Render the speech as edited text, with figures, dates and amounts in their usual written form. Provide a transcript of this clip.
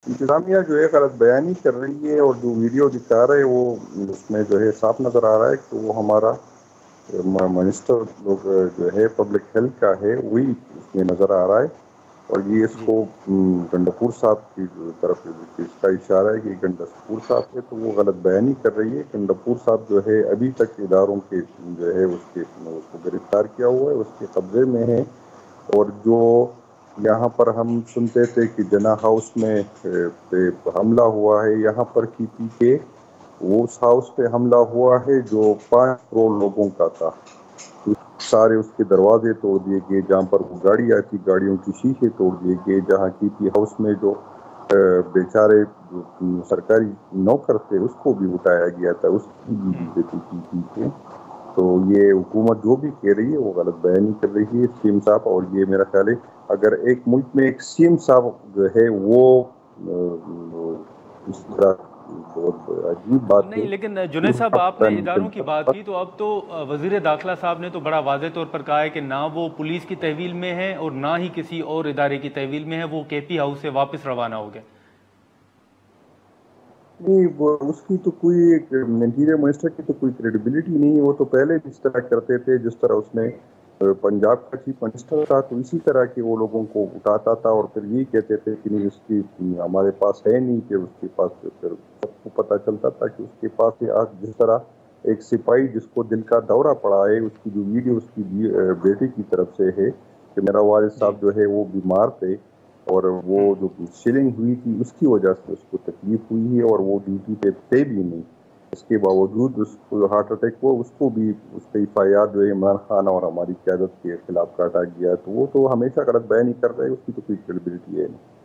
انتظامیہ جو ہے غلط بیانی کر رہی ہے، اور جو ویڈیو دکھا رہے وہ اس میں جو ہے صاف نظر آ رہا ہے کہ وہ ہمارا منسٹر لوگ جو ہے پبلک ہیلتھ کا ہے، وہی اس میں نظر آ رہا ہے، اور یہ اس جی کو گنڈپور صاحب کی طرف اس کا اشارہ ہے کہ گنڈپور صاحب ہے، تو وہ غلط بیانی کر رہی ہے۔ گنڈپور صاحب جو ہے ابھی تک اداروں کے جو ہے اس کو گرفتار کیا ہوا ہے، اس کے قبضے میں ہے، اور جو یہاں پر ہم سنتے تھے کہ جنا ہاؤس میں حملہ ہوا ہے یہاں پر کی پی کے، وہ اس ہاؤس پہ حملہ ہوا ہے جو 5 کروڑ لوگوں کا تھا، سارے اس کے دروازے توڑ دیے گئے، جہاں پر وہ گاڑی آتی گاڑیوں کی شیشے توڑ دیے گئے، جہاں کی پی ہاؤس میں جو بیچارے سرکاری نوکر تھے اس کو بھی اٹھایا گیا تھا، اس کی بھی بی جے پی تھے۔ تو یہ حکومت جو بھی کہہ رہی ہے وہ غلط بیانی کر رہی ہے سی ایم صاحب، اور یہ میرا خیال ہے اگر ایک ملک میں ایک سی ایم صاحب جو ہے وہ اس طرح بہت عجیب بات نہیں، ہے لیکن جنید صاحب آپ نے اداروں کی بات کی، کہ تو اب تو وزیر داخلہ صاحب نے تو بڑا واضح طور پر کہا ہے کہ نہ وہ پولیس کی تحویل میں ہے اور نہ ہی کسی اور ادارے کی تحویل میں ہے، وہ کے پی ہاؤس سے واپس روانہ ہو گئے۔ نہیں، وہ اس کی تو کوئی انٹیریئر منسٹر کی تو کوئی کریڈیبلٹی نہیں ہے، وہ تو پہلے بھی اس طرح کرتے تھے جس طرح اس نے پنجاب کا چیف منسٹر تھا، تو اسی طرح کے وہ لوگوں کو اٹھاتا تھا اور پھر یہی کہتے تھے کہ نہیں اس کی ہمارے پاس ہے نہیں، کہ اس کے پاس پھر سب کو پتہ چلتا تھا کہ اس کے پاس جس طرح ایک سپاہی جس کو دل کا دورہ پڑا ہے، اس کی جو ویڈیو اس کی بیٹی کی طرف سے ہے کہ میرا والد جی صاحب جو ہے وہ بیمار تھے، اور وہ جو شیلنگ ہوئی تھی اس کی وجہ سے اس کو تکلیف ہوئی ہے، اور وہ ڈیوٹی پہ تھے بھی نہیں، اس کے باوجود اس کو ہارٹ اٹیک ہوا، اس کو بھی اس کا ایف آئی آر جو ہے عمران خان اور ہماری قیادت کے خلاف کاٹا گیا، تو وہ تو ہمیشہ غلط بیان ہی کر رہے ہیں، اس کی تو کوئی کریڈیبلٹی ہے نہیں۔